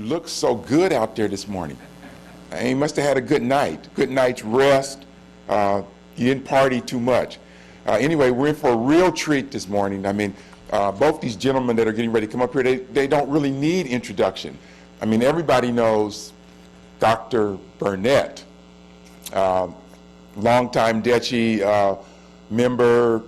look so good out there this morning. You must have had a good night's rest. You didn't party too much. Anyway, we're in for a real treat this morning. I mean, both these gentlemen that are getting ready to come up here, they don't really need introduction. I mean, everybody knows Dr. Burnett, longtime DECI member.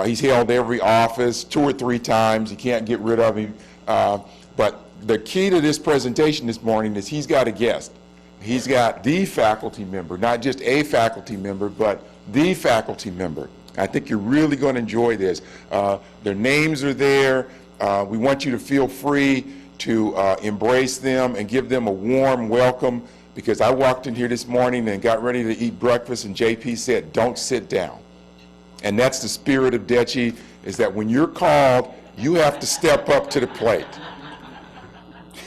He's held every office 2 or 3 times. You can't get rid of him. But the key to this presentation this morning is he's got a guest. He's got the faculty member, not just a faculty member, but the faculty member. I think you're really going to enjoy this. Their names are there. We want you to feel free to embrace them and give them a warm welcome, because I walked in here this morning and got ready to eat breakfast and JP said, don't sit down. And that's the spirit of DECI, is that when you're called, you have to step up to the plate.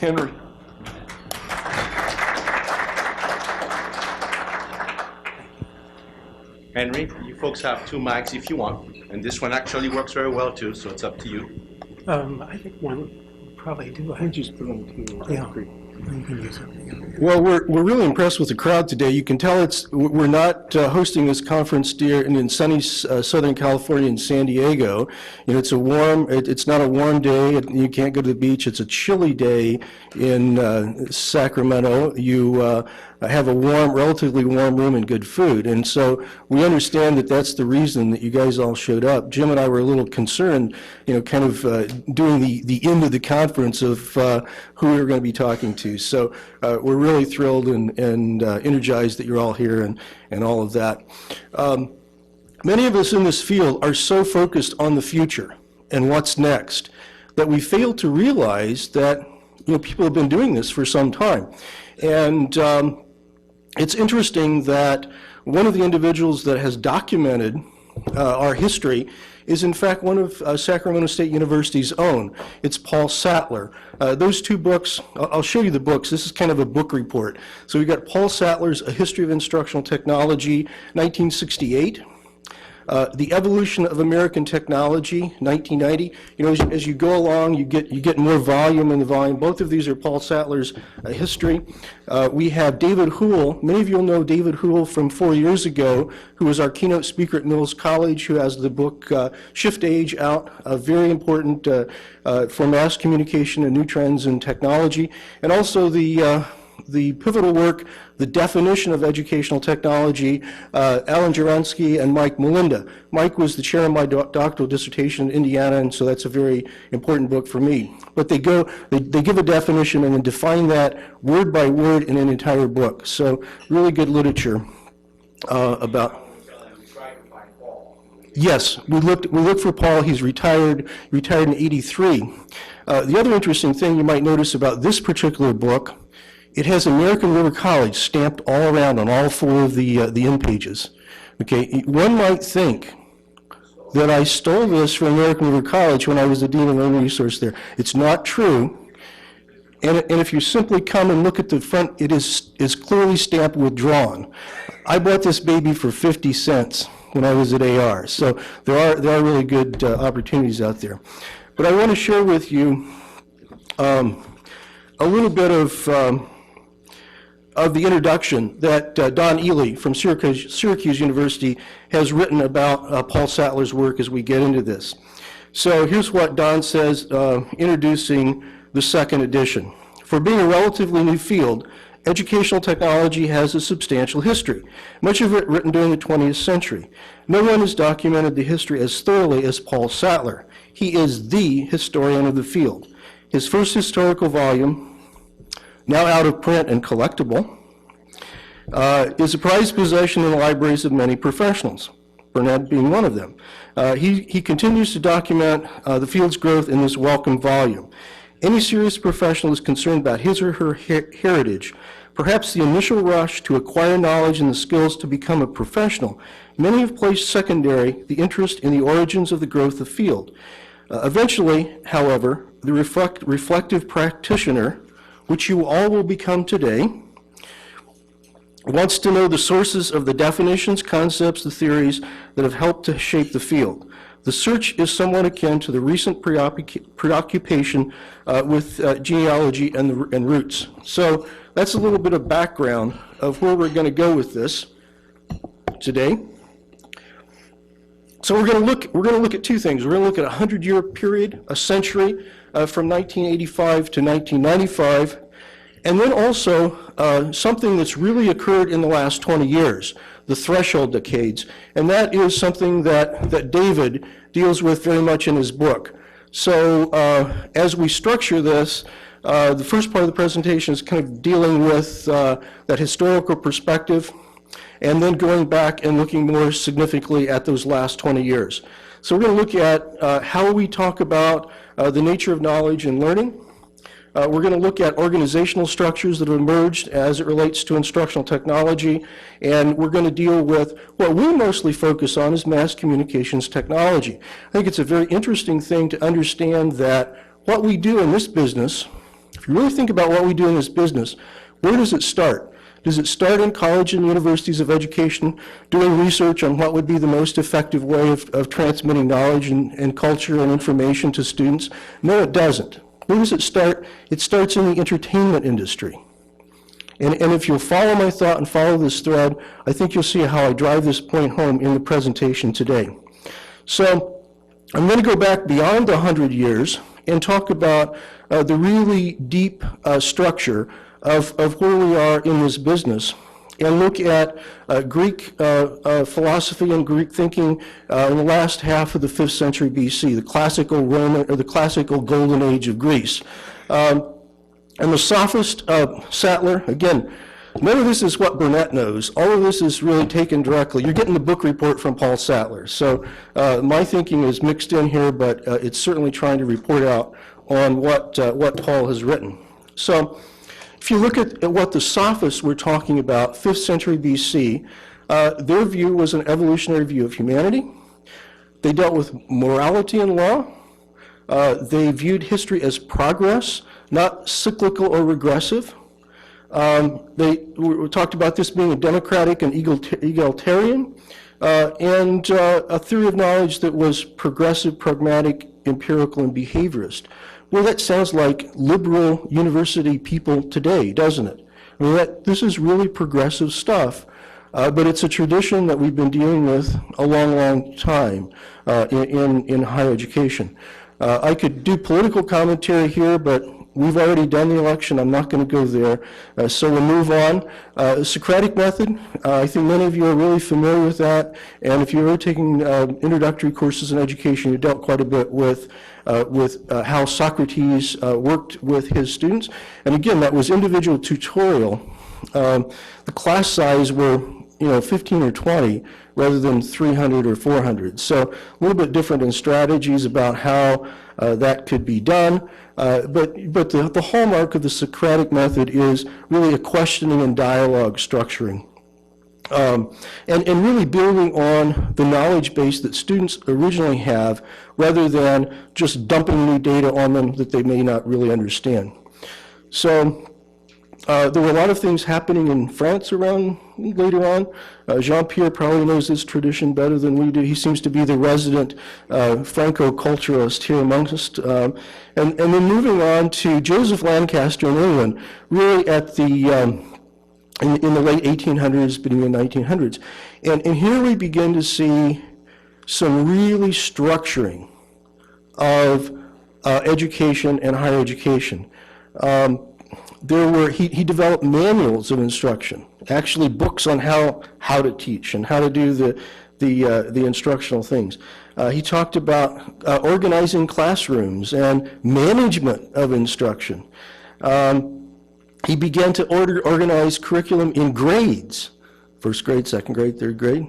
Henry. Henry, you folks have 2 mics if you want, and this one actually works very well too, so it's up to you. I think one probably do. I just put on 2. Yeah. Well, we're really impressed with the crowd today. You can tell we're not hosting this conference here in sunny Southern California in San Diego. You know, it's not a warm day. You can't go to the beach. It's a chilly day in Sacramento. You have a relatively warm room and good food. And so we understand that that's the reason that you guys all showed up. Jim and I were a little concerned, you know, kind of doing the end of the conference of who we were going to be talking to. So we're really thrilled and energized that you're all here and all of that. Many of us in this field are so focused on the future and what's next that we fail to realize that, you know, people have been doing this for some time. And it's interesting that one of the individuals that has documented our history is in fact one of Sacramento State University's own. It's Paul Saettler. Those 2 books, I'll show you the books. This is kind of a book report. So we've got Paul Saettler's A History of Instructional Technology, 1968. The Evolution of American Technology, 1990. You know, as you go along, you get more volume in the volume. Both of these are Paul Saettler's history. We have David Houle. Many of you will know David Houle from 4 years ago, who was our keynote speaker at Mills College, who has the book Shift Age out, very important for mass communication and new trends in technology, and also the pivotal work, The Definition of Educational Technology, Alan Jaransky and Mike Melinda. Mike was the chair of my doctoral dissertation in Indiana, and so that's a very important book for me. But they give a definition and then define that word by word in an entire book. So really good literature about. Yes, we looked for Paul. He's retired in '83. The other interesting thing you might notice about this particular book, it has American River College stamped all around on all 4 of the end pages. Okay, one might think that I stole this from American River College when I was the Dean of Learning Resource there. It's not true. And if you simply come and look at the front, it is clearly stamped withdrawn. I bought this baby for 50 cents when I was at AR. So there are really good opportunities out there. But I want to share with you a little bit of the introduction that Don Ely from Syracuse University has written about Paul Saettler's work as we get into this. So here's what Don says, introducing the 2nd edition. For being a relatively new field, educational technology has a substantial history, much of it written during the 20th century. No one has documented the history as thoroughly as Paul Saettler. He is the historian of the field. His first historical volume, now out of print and collectible, is a prized possession in the libraries of many professionals, Burnett being one of them. He continues to document the field's growth in this welcome volume. Any serious professional is concerned about his or her heritage, perhaps the initial rush to acquire knowledge and the skills to become a professional. Many have placed secondary the interest in the origins of the growth of field. Eventually, however, the reflective practitioner, which you all will become today, wants to know the sources of the definitions, concepts, the theories that have helped to shape the field. The search is somewhat akin to the recent preoccupation with genealogy and roots. So that's a little bit of background of where we're going to go with this today. So we're going to look at two things. We're going to look at a 100-year period, a century, from 1985 to 1995, and then also something that's really occurred in the last 20 years, the threshold decades, and that is something that David deals with very much in his book. So as we structure this, the first part of the presentation is kind of dealing with that historical perspective, and then going back and looking more significantly at those last 20 years. So we're going to look at how we talk about the nature of knowledge and learning. We're going to look at organizational structures that have emerged as it relates to instructional technology, and we're going to deal with what we mostly focus on is mass communications technology. I think it's a very interesting thing to understand that what we do in this business, if you really think about what we do in this business, where does it start? Does it start in college and universities of education doing research on what would be the most effective way of transmitting knowledge and culture and information to students? No, it doesn't. Where does it start? It starts in the entertainment industry. And if you'll follow my thought and follow this thread, I think you'll see how I drive this point home in the presentation today. So I'm going to go back beyond 100 years and talk about the really deep structure of where we are in this business, and look at Greek philosophy and Greek thinking in the last half of the 5th century BC, the classical Roman, or the classical golden age of Greece. And the sophist Saettler, again, none of this is what Burnett knows. All of this is really taken directly. You're getting the book report from Paul Saettler. So my thinking is mixed in here, but it's certainly trying to report out on what Paul has written. So if you look at what the sophists were talking about, 5th century BC, their view was an evolutionary view of humanity. They dealt with morality and law. They viewed history as progress, not cyclical or regressive. We talked about this being a democratic and egalitarian, and a theory of knowledge that was progressive, pragmatic, empirical, and behaviorist. Well, that sounds like liberal university people today, doesn't it? I mean, this is really progressive stuff, but it's a tradition that we've been dealing with a long, long time in higher education. I could do political commentary here, but we've already done the election. I'm not going to go there, so we'll move on. Socratic method, I think many of you are really familiar with that, and if you're ever taking introductory courses in education, you dealt quite a bit with how Socrates worked with his students. And again, that was individual tutorial. The class size were 15 or 20 rather than 300 or 400. So a little bit different in strategies about how that could be done. But the hallmark of the Socratic method is really a questioning and dialogue structuring. And really building on the knowledge base that students originally have rather than just dumping new data on them that they may not really understand. So there were a lot of things happening in France around later on. Jean-Pierre probably knows this tradition better than we do. He seems to be the resident Franco-culturalist here amongst us. And then moving on to Joseph Lancaster in England, really at the in the late 1800s, beginning of the 1900s. And here we begin to see some really structuring of education and higher education. He developed manuals of instruction, actually books on how to teach and how to do the instructional things. He talked about organizing classrooms and management of instruction. He began to organize curriculum in grades, first grade, second grade, third grade.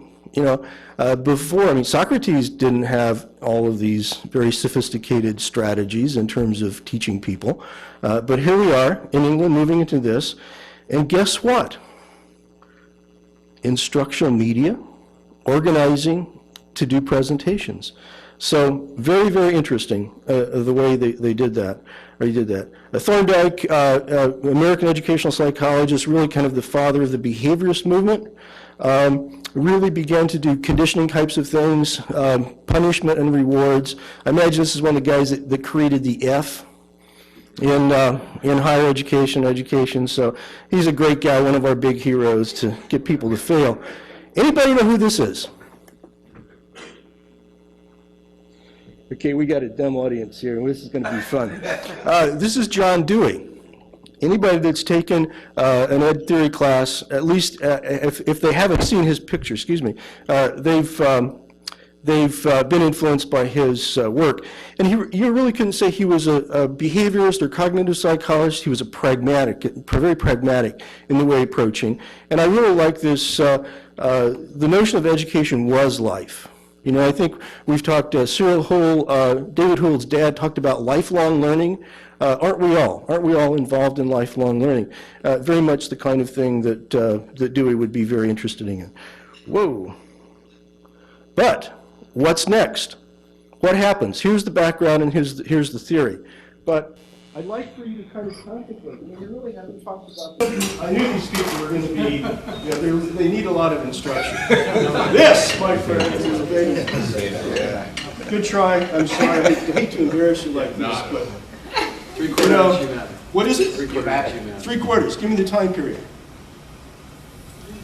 Before, Socrates didn't have all of these very sophisticated strategies in terms of teaching people. But here we are in England moving into this. And guess what? Instructional media, organizing to do presentations. So very, very interesting the way they did that. Or he did that. Thorndike, American educational psychologist, really kind of the father of the behaviorist movement. really began to do conditioning types of things, punishment and rewards. I imagine this is one of the guys that created the F in higher education, so he's a great guy, one of our big heroes to get people to fail. Anybody know who this is? Okay, we got a dumb audience here, and this is going to be fun. This is John Dewey. Anybody that's taken an ed theory class, at least if they haven't seen his picture, they've been influenced by his work. And you really couldn't say he was a behaviorist or cognitive psychologist. He was very pragmatic in the way approaching. And I really like this, the notion of education was life. You know, I think we've talked, Cyril Hull, David Hull's dad talked about lifelong learning. Aren't we all? Aren't we all involved in lifelong learning? Very much the kind of thing that, that Dewey would be very interested in. Whoa. But what's next? What happens? Here's the background and here's the theory. But I'd like for you to kind of contemplate. We really haven't talked about this. I knew these people were going to be, they need a lot of instruction. This, my friend, is a very good try. I'm sorry. I hate to embarrass you like this, but what is it? 3/4. Give me the time period.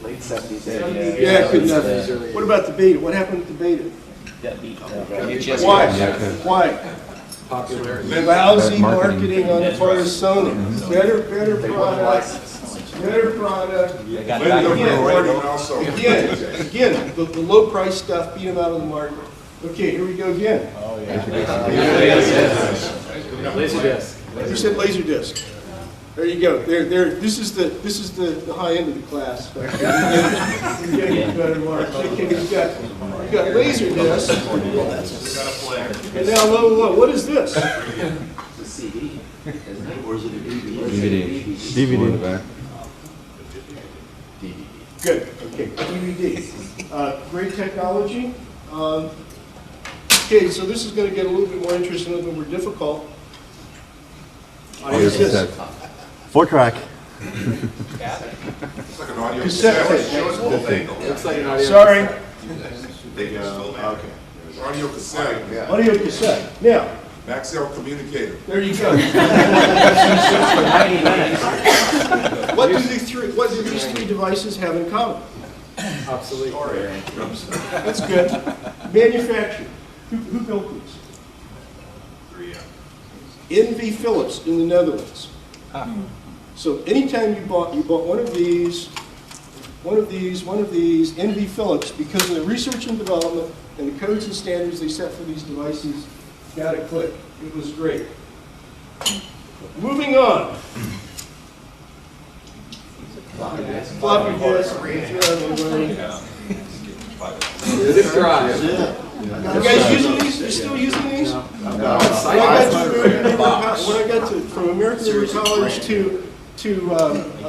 Late 70s. Yeah, good enough. What about the beta? What happened with the beta? Why? Lousy marketing on the part of Sony. Better product. Again, the low price stuff beat them out of the market. Okay, here we go again. Oh yeah. Laserdisc. You said Laserdisc. There you go. This is the high end of the class. You're getting better marks. Okay, you got Laserdisc. And now low. What is this? It's a CD, isn't it? Or is it a DVD. Good. Okay. DVD. Great technology. Okay, so this is going to get a little bit more interesting, a little bit more difficult. Cassette. 4-track. It's like an audio Cassette. Looks like an audio. Sorry. Okay. Audio cassette. Yeah. Audio cassette. Now, Maxell communicator. there you go. What do these three devices have in common? Obsolete. That's good. Manufactured. Who built these? 3M. NV Philips in the Netherlands. So anytime you bought one of these, NV Philips, because of the research and development and the codes and standards they set for these devices, got it click. It was great. Moving on. Floppy disk. Zip drive. You guys using these? You still using these? When I got from American River College to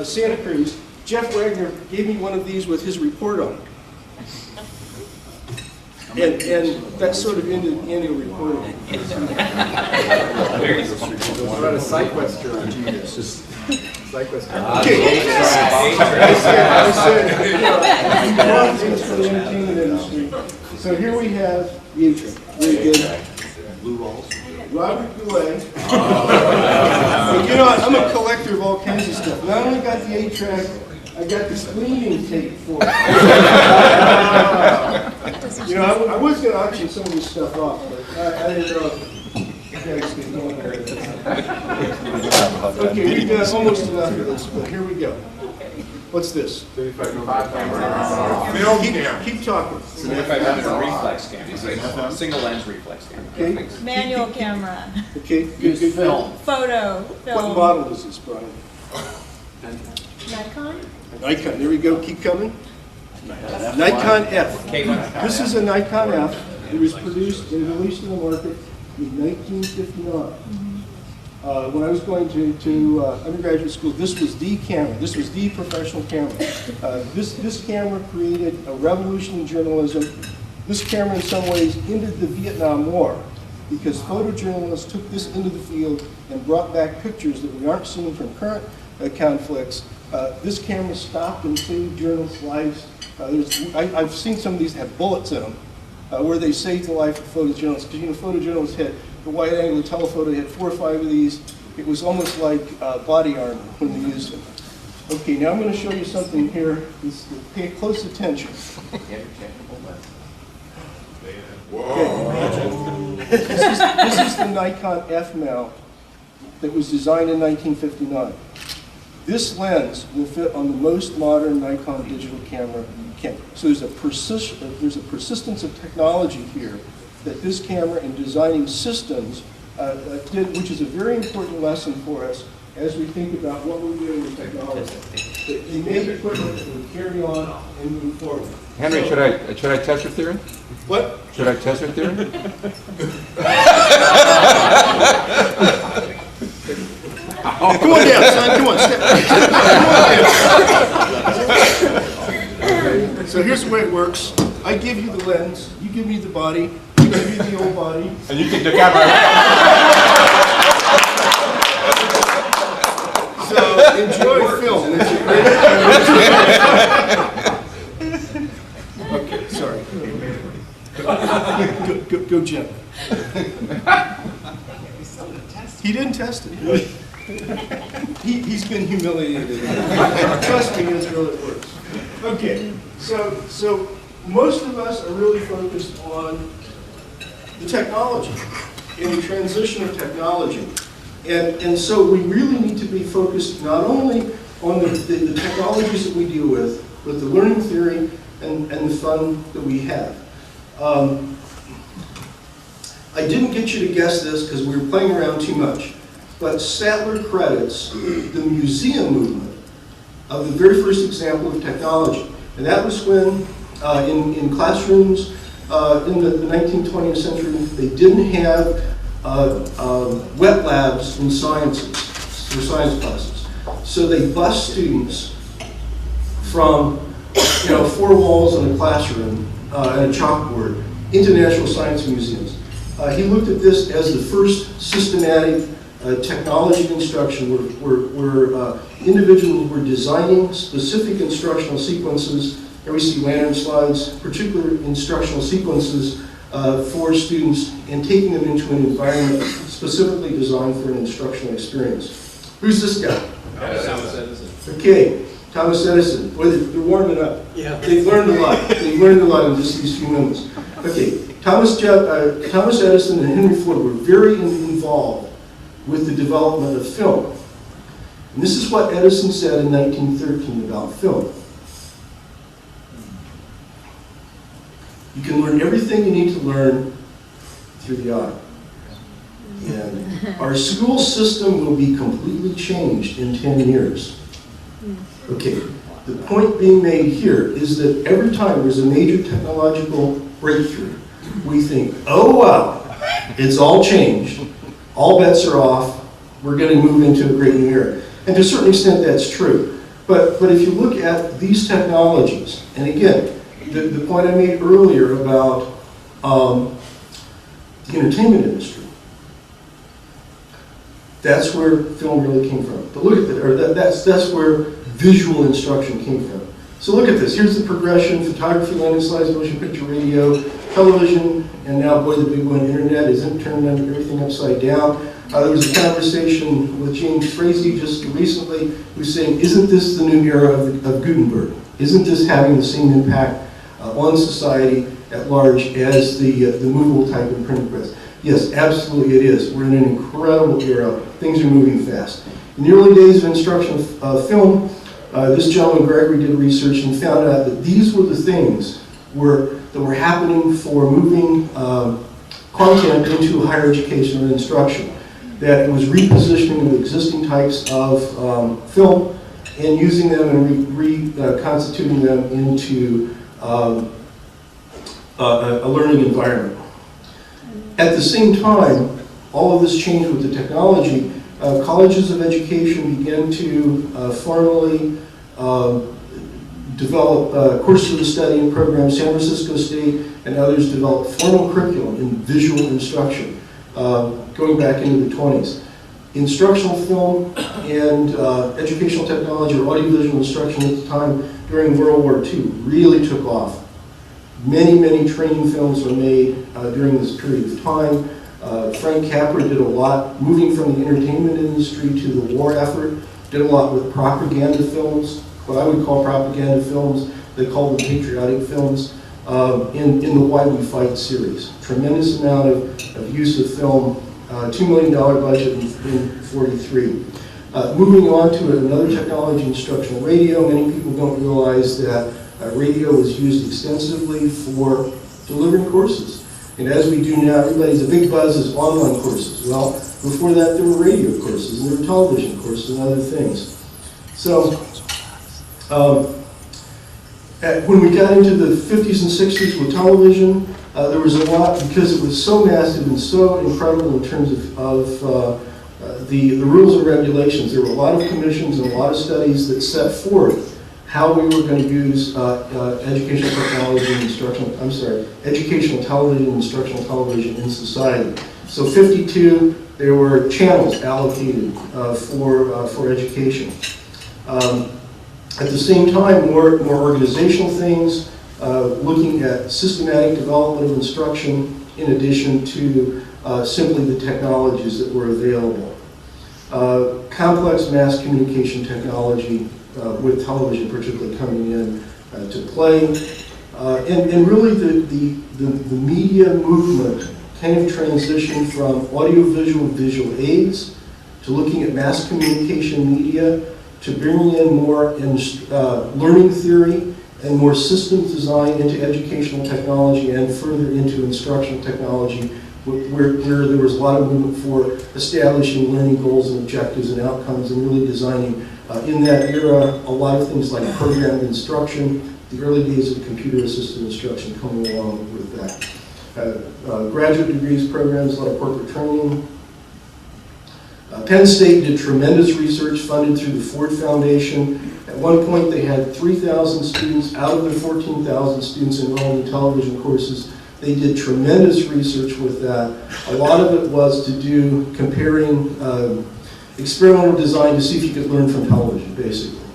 Santa Cruz, Jeff Wagner gave me one of these with his report on it. And that sort of ended the annual reporting. What about a SciQuest drive? SciQuest drive. Okay. I said, into the entertainment industry. So here we have the intro. Very good. Blue rolls. Robert Goulet. I'm a collector of all kinds of stuff. Not only got the 8-track, I got this cleaning tape for it. I was going to auction some of this stuff off, but I didn't know. Okay, we've got almost enough of this, but here we go. What's this? 35 Film camera. Keep talking. It's an reflex camera. Single lens reflex camera. Okay. Manual camera, Okay, good. film. photo, What film. model is this, Brian? Nikon? Nikon. There we go. Keep coming. Nikon F. This is a Nikon F. It was produced and released in the market in 1959. When I was going to undergraduate school, this was the camera. This was the professional camera. This camera created a revolution in journalism. This camera, in some ways, ended the Vietnam War because photojournalists took this into the field and brought back pictures that we aren't seeing from current conflicts. This camera stopped and saved journalists' lives I've seen some of these have bullets in them, where they saved the life of photojournalists. Because, you know, photojournalists had the wide-angle telephoto, they had 4 or 5 of these. It was almost like body armor when they used them. Okay, now I'm going to show you something here. Pay close attention. This is the Nikon F mount that was designed in 1959. This lens will fit on the most modern Nikon digital camera you can. So there's a persistence of technology here that this camera in designing systems did, which is a very important lesson for us as we think about what we're doing with technology. That you make equipment that will carry on and move forward. Henry, should I test your theory? What? Should I test your theory? Come on down, son. Come on, step. Come on. So here's the way it works. I give you the lens. You give me the body. I give you the old body. And you take the camera. So enjoy film. Okay, sorry. Go gently. He didn't test it. He's been humiliated. Trust me, it's really works. Okay, so most of us are really focused on the technology and the transition of technology. And so we really need to be focused not only on the technologies that we deal with, but the learning theory and the fun that we have. I didn't get you to guess this because we were playing around too much, but Saettler credits the museum movement of the very first example of technology. And that was when in classrooms in the 19th, 20th century, they didn't have wet labs in sciences, for science classes. So they bused students from 4 walls in a classroom and a chalkboard into national science museums. He looked at this as the first systematic technology instruction where individuals were designing specific instructional sequences. Here we see lantern slides, particular instructional sequences for students and taking them into an environment specifically designed for an instructional experience. Who's this guy? Thomas Edison. Okay, Thomas Edison. Boy, they're warming up. Yeah. They've learned a lot. They've learned a lot in just these few minutes. Okay, Thomas Edison and Henry Ford were very involved with the development of film. And this is what Edison said in 1913 about film. You can learn everything you need to learn through the eye. And our school system will be completely changed in 10 years. Okay, the point being made here is that every time there's a major technological breakthrough, we think, oh wow, it's all changed. All bets are off. We're going to move into a great new era. And to a certain extent, that's true. But if you look at these technologies, and again, the point I made earlier about the entertainment industry, that's where film really came from. But look at that, or that's where visual instruction came from. So look at this. Here's the progression: photography, landing slides, motion picture, radio, television, and now, boy, the big one, internet, isn't turning everything upside down. There was a conversation with James Frazee just recently who was saying, isn't this the new era of Gutenberg? Isn't this having the same impact on society at large as the movable type and printing press? Yes, absolutely it is. We're in an incredible era. Things are moving fast. In the early days of instruction of film, this gentleman, Gregory, did research and found out that these were the things that were happening for moving content into higher education and instruction. That it was repositioning of existing types of film and using them and reconstituting them into a learning environment. At the same time, all of this changed with the technology. Colleges of education began to formally develop courses of study and programs. San Francisco State and others developed formal curriculum in visual instruction, going back into the 20s. Instructional film and educational technology or audiovisual instruction at the time during World War II really took off. Many, many training films were made during this period of time. Frank Capra did a lot, moving from the entertainment industry to the war effort, did a lot with propaganda films, what I would call propaganda films. They called them patriotic films in the Why We Fight series. Tremendous amount of use of film, $2 million budget in 1943. Moving on to another technology, instructional radio. Many people don't realize that radio was used extensively for delivering courses. And as we do now, everybody's a big buzz is online courses. Well, before that there were radio courses, and there were television courses and other things. So when we got into the 50s and 60s with television, there was a lot, because it was so massive and so incredible in terms of the rules and regulations. There were a lot of commissions and a lot of studies that set forth how we were going to use educational technology and educational television and instructional television in society. So 52, there were channels allocated for education. At the same time, more organizational things, looking at systematic development of instruction in addition to simply the technologies that were available. Complex mass communication technology with television particularly coming in to play. And really the media movement kind of transitioned from audiovisual visual aids to looking at mass communication media to bringing in more learning theory and more systems design into educational technology and further into instructional technology, where there was a lot of movement for establishing learning goals and objectives and outcomes and really designing, in that era, a lot of things like programmed instruction, the early days of computer-assisted instruction coming along with that. Graduate degrees programs, a lot of corporate training. Penn State did tremendous research funded through the Ford Foundation. At one point they had 3,000 students out of the 14,000 students enrolled in television courses. They did tremendous research with that. A lot of it was to do comparing experimental design to see if you could learn from television, basically.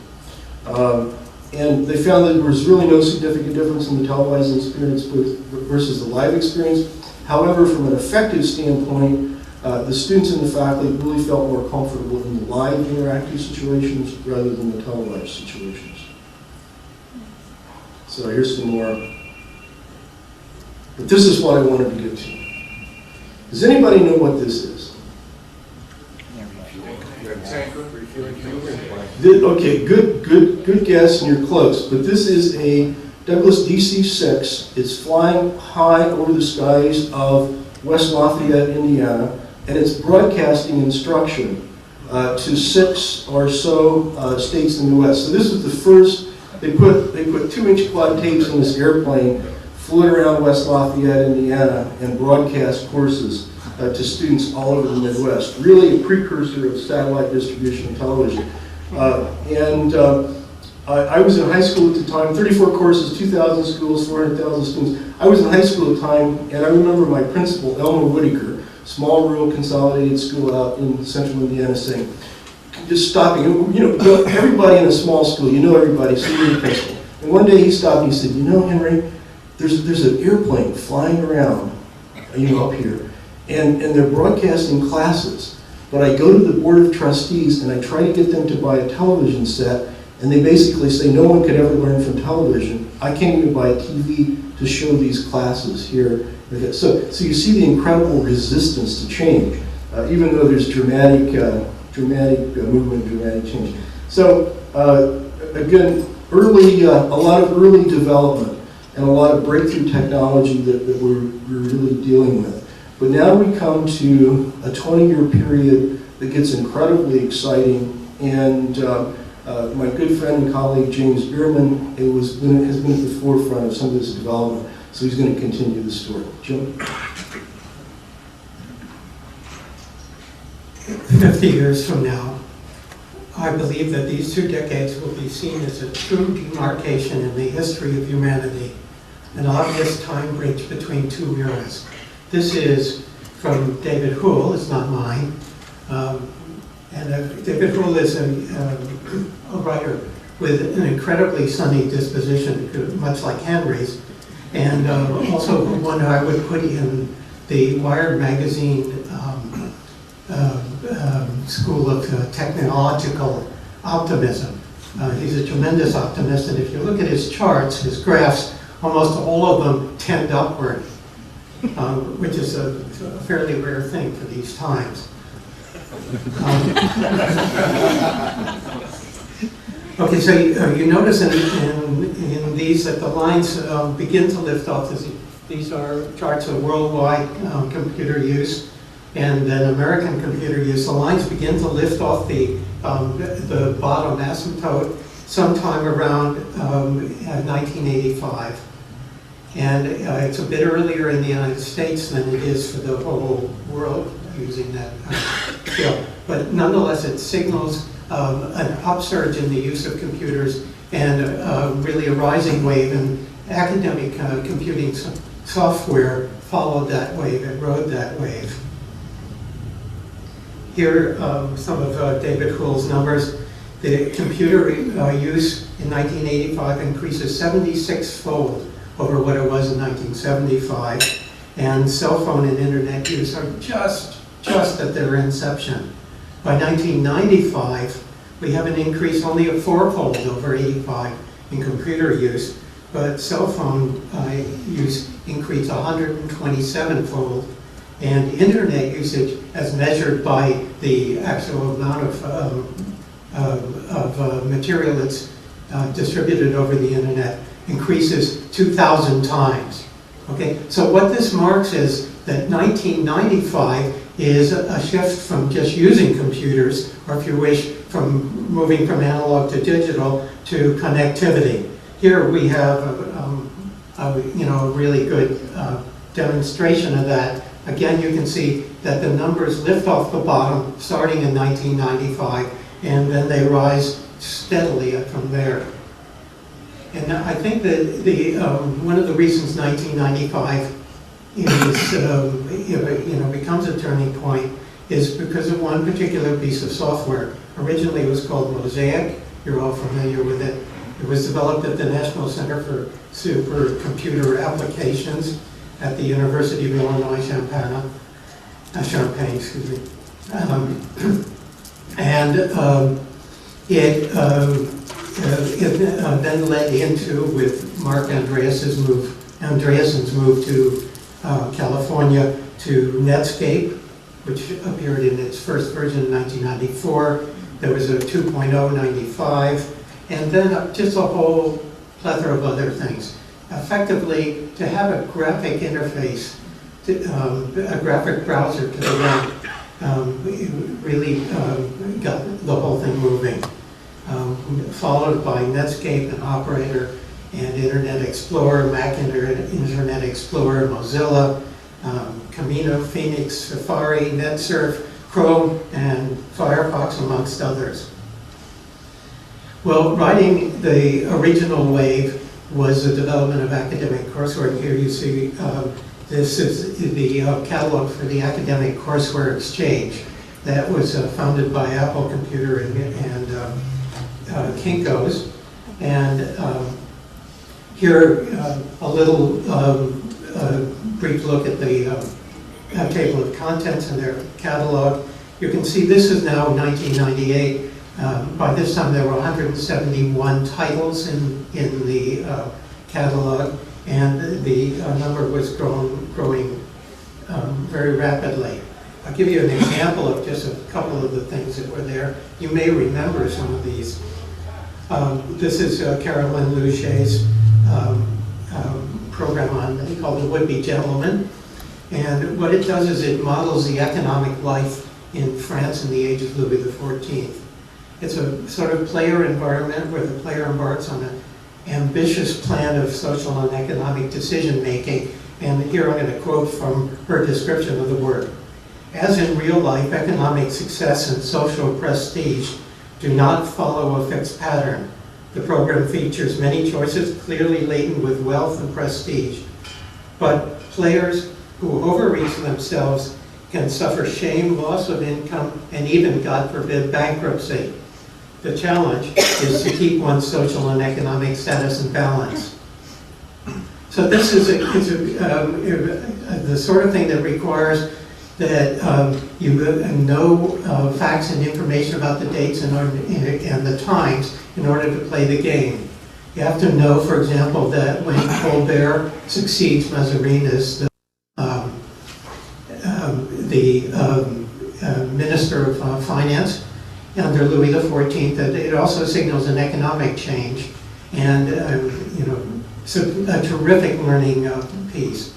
And they found that there was really no significant difference in the televised experience versus the live experience. However, from an effective standpoint, the students and the faculty really felt more comfortable in the live interactive situations rather than the televised situations. So here's some more. But this is what I wanted to get to. Does anybody know what this is? Okay, good guess, and you're close. But this is a Douglas DC-6. It's flying high over the skies of West Lafayette, Indiana, and it's broadcasting instruction to 6 or so states in the West. So this was the first. They put 2-inch quad tapes on this airplane, flew around West Lafayette, Indiana, and broadcast courses to students all over the Midwest. Really a precursor of satellite distribution of television. I was in high school at the time, 34 courses, 2,000 schools, 400,000 students. I was in high school at the time, and I remember my principal, Elmer Whitaker, small rural consolidated school out in central Indiana, saying, just stopping, everybody in a small school, you know everybody, so you're the principal. And one day he stopped and he said, you know, Henry, there's an airplane flying around, up here, and they're broadcasting classes. But I go to the board of trustees and I try to get them to buy a television set, and they basically say no one could ever learn from television. I can't even buy a TV to show these classes here. So you see the incredible resistance to change, even though there's dramatic movement, dramatic change. So again, a lot of early development and a lot of breakthrough technology that we're really dealing with. But now we come to a 20-year period that gets incredibly exciting, and my good friend and colleague James Bierman has been at the forefront of some of this development, so he's going to continue the story. Jim? 50 years from now, I believe that these 2 decades will be seen as a true demarcation in the history of humanity, an obvious time bridge between 2 eras. This is from David Houle, it's not mine, And David Rule is a writer with an incredibly sunny disposition, much like Henry's, and also one I would put in the Wired magazine school of technological optimism. He's a tremendous optimist, and if you look at his charts, his graphs, almost all of them tend upward, which is a fairly rare thing for these times. Okay, so you notice in these that the lines begin to lift off. These are charts of worldwide computer use and then American computer use. The lines begin to lift off the bottom asymptote sometime around 1985. And it's a bit earlier in the United States than it is for the whole world using that scale. But nonetheless, it signals an upsurge in the use of computers and really a rising wave, and academic computing software followed that wave and rode that wave. Here are some of David Hull's numbers. The computer use in 1985 increases 76-fold over what it was in 1975, and cell phone and internet use are just at their inception. By 1995, we have an increase only of 4-fold over 85 in computer use, but cell phone use increased 127-fold, and internet usage, as measured by the actual amount of material that's distributed over the internet, increases 2,000 times. Okay, so what this marks is that 1995 is a shift from just using computers, or if you wish, from moving from analog to digital to connectivity. Here we have a really good demonstration of that. Again, you can see that the numbers lift off the bottom starting in 1995, and then they rise steadily from there. And I think that one of the reasons 1995 becomes a turning point is because of one particular piece of software. Originally it was called Mosaic. You're all familiar with it. It was developed at the National Center for Supercomputer Applications at the University of Illinois Champaign, excuse me. It then led into, with Mark Andreessen's move to California, to Netscape, which appeared in its first version in 1994. There was a 2.0 95, and then just a whole plethora of other things. Effectively, to have a graphic interface, a graphic browser to the web, really got the whole thing moving. Followed by Netscape and Operator and Internet Explorer, Mac Internet Explorer, Mozilla, Camino, Phoenix, Safari, NetSurf, Chrome, and Firefox, amongst others. Well, riding the original wave was the development of academic courseware. Here you see this is the catalog for the Academic Courseware Exchange. That was founded by Apple Computer and Kinko's. And here, a little brief look at the table of contents and their catalog. You can see this is now 1998. By this time, there were 171 titles in the catalog, and the number was growing very rapidly. I'll give you an example of just a couple of the things that were there. You may remember some of these. This is Carolyn Luche's program called The Would-Be Gentleman. And what it does is it models the economic life in France in the age of Louis XIV. It's a sort of player environment where the player embarks on an ambitious plan of social and economic decision making. And here I'm going to quote from her description of the work. As in real life, economic success and social prestige do not follow a fixed pattern. The program features many choices clearly laden with wealth and prestige. But players who overreach themselves can suffer shame, loss of income, and even, God forbid, bankruptcy. The challenge is to keep one's social and economic status in balance. So this is the sort of thing that requires that you know facts and information about the dates and the times in order to play the game. You have to know, for example, that when Colbert succeeds Mazarin as the Minister of Finance under Louis XIV, that it also signals an economic change and it's a terrific learning piece.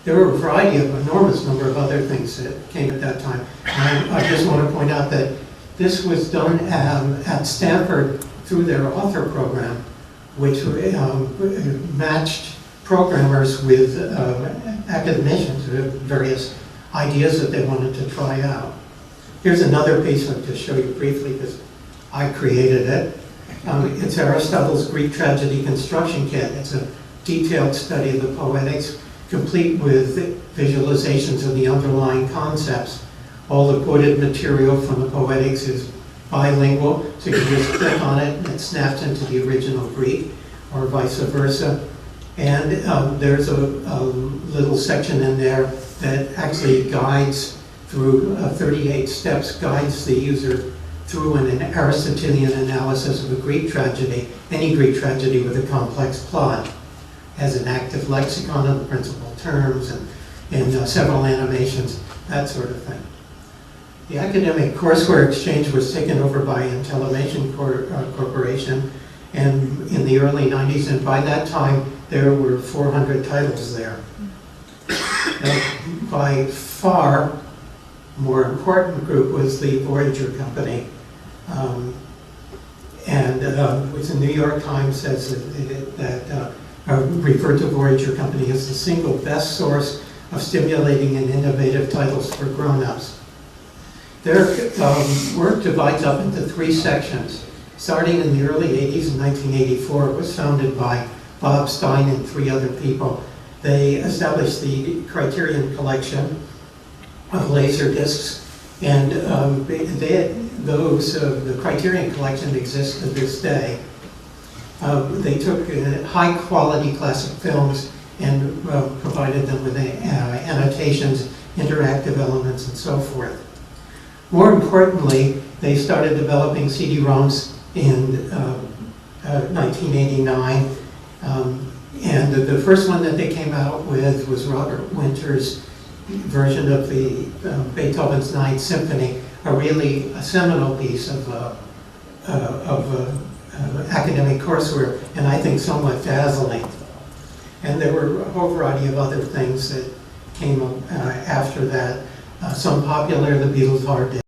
There were a variety of enormous number of other things that came at that time. And I just want to point out that this was done at Stanford through their author program, which matched programmers with academicians with various ideas that they wanted to try out. Here's another piece I'll just show you briefly because I created it. It's Aristotle's Greek Tragedy Construction Kit. It's a detailed study of the poetics, complete with visualizations of the underlying concepts. All the quoted material from the poetics is bilingual, so you can just click on it and it snaps into the original Greek, or vice versa. And there's a little section in there that actually guides through 38 steps, guides the user through an Aristotelian analysis of a Greek tragedy, any Greek tragedy with a complex plot, as an active lexicon of the principal terms and several animations, that sort of thing. The academic courseware exchange was taken over by Intellimation Corporation and in the early 90s, and by that time there were 400 titles there. Now, by far more important group was the Voyager Company, which the New York Times says that referred to Voyager Company as the single best source of stimulating and innovative titles for grown-ups. Their work divides up into 3 sections. Starting in the early 80s, in 1984, it was founded by Bob Stein and 3 other people. They established the Criterion Collection of laser discs, and the Criterion Collection exists to this day. They took high-quality classic films and provided them with annotations, interactive elements, and so forth. More importantly, they started developing CD-ROMs in 1989, and the first one that they came out with was Robert Winter's version of the Beethoven's Ninth Symphony, a seminal piece of academic courseware, and I think somewhat dazzling. And there were a whole variety of other things that came after that. Some popular, the Beatles' Hard Day.